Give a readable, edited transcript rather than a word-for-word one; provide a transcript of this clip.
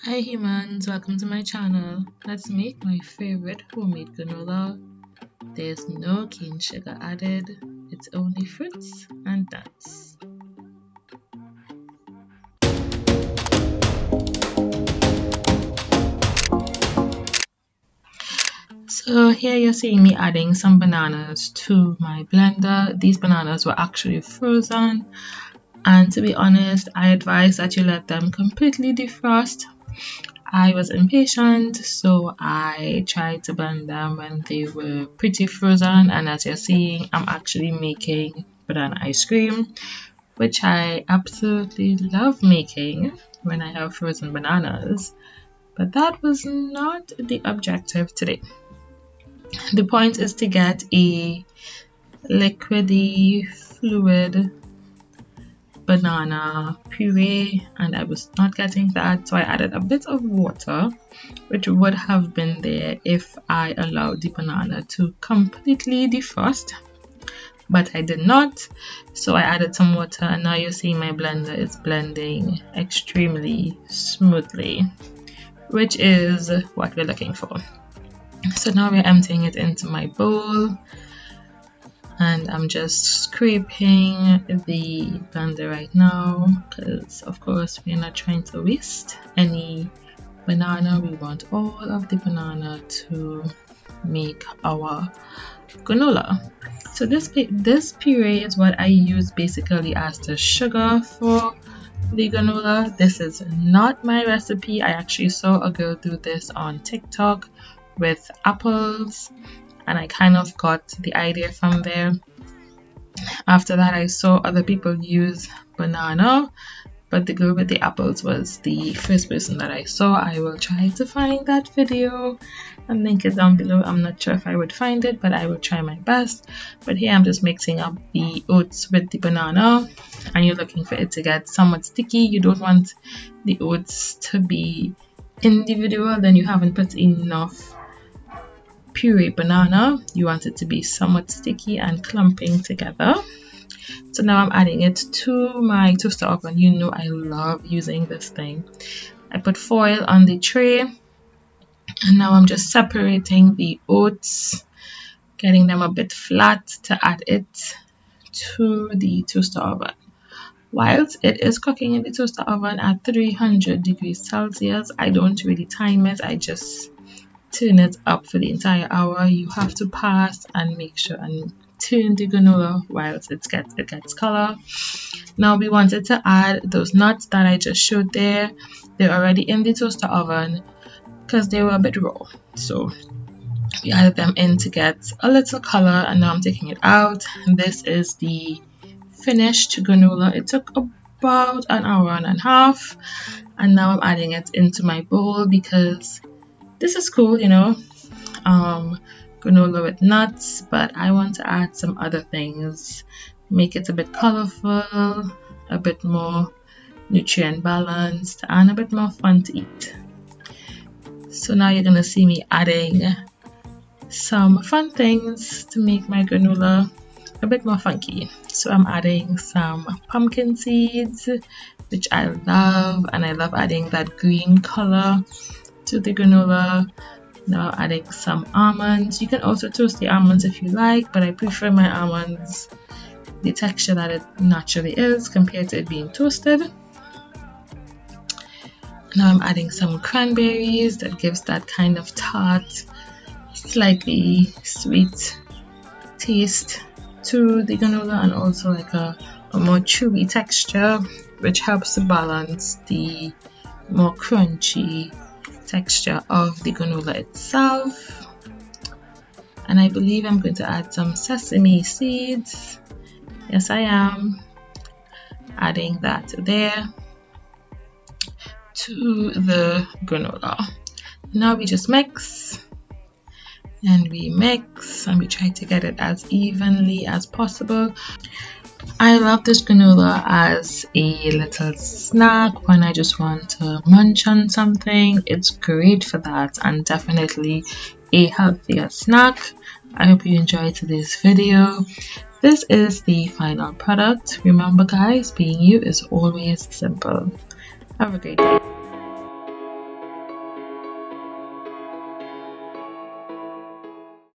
Hi humans, welcome to my channel. Let's make my favorite homemade granola. There's no cane sugar added, it's only fruits and nuts. So here you're seeing me adding some bananas to my blender. These bananas were actually frozen, and to be honest, I advise that you let them completely defrost. I was impatient, so I tried to blend them when they were pretty frozen, and as you're seeing, I'm actually making banana ice cream, which I absolutely love making when I have frozen bananas. But that was not the objective today. The point is to get a liquidy, fluid banana puree, and I was not getting that, so I added a bit of water, which would have been there if I allowed the banana to completely defrost, but I did not. So I added some water, and now you see my blender is blending extremely smoothly, which is what we're looking for. So now we're emptying it into my bowl, and I'm just scraping the blender right now because of course we're not trying to waste any banana. We want all of the banana to make our granola. So this puree is what I use basically as the sugar for the granola. This is not my recipe. I actually saw a girl do this on TikTok with apples, and I kind of got the idea from there. After that, I saw other people use banana, but the girl with the apples was the first person that I saw. I will try to find that video and link it down below. I'm not sure if I would find it, but I will try my best. But here I'm just mixing up the oats with the banana, and you're looking for it to get somewhat sticky. You don't want the oats to be individual, then you haven't put enough puree banana. You want it to be somewhat sticky and clumping together. So now I'm adding it to my toaster oven. You know I love using this thing. I put foil on the tray, and now I'm just separating the oats, getting them a bit flat to add it to the toaster oven. Whilst it is cooking in the toaster oven at 300 degrees Celsius, I don't really time it. I just turn it up for the entire hour. You have to pass and make sure and turn the granola whilst it gets color. Now we wanted to add those nuts that I just showed there. They're already in the toaster oven because they were a bit raw, so we added them in to get a little color, and now I'm taking it out. This is the finished granola. It took about an hour and a half, and now I'm adding it into my bowl because this is cool, you know, granola with nuts, but I want to add some other things, make it a bit colorful, a bit more nutrient balanced, and a bit more fun to eat. So now you're gonna see me adding some fun things to make my granola a bit more funky. So I'm adding some pumpkin seeds, which I love, and I love adding that green color to the granola. Now adding some almonds. You can also toast the almonds if you like, but I prefer my almonds the texture that it naturally is compared to it being toasted. Now I'm adding some cranberries. That gives that kind of tart, slightly sweet taste to the granola, and also like a more chewy texture, which helps to balance the more crunchy texture of the granola itself. And I believe I'm going to add some sesame seeds. Yes, I am adding that there to the granola. Now we just mix and we mix and we try to get it as evenly as possible. I love this granola as a little snack when I just want to munch on something. It's great for that, and definitely a healthier snack. I hope you enjoyed today's video. This is the final product. Remember guys, being you is always simple. Have a great day.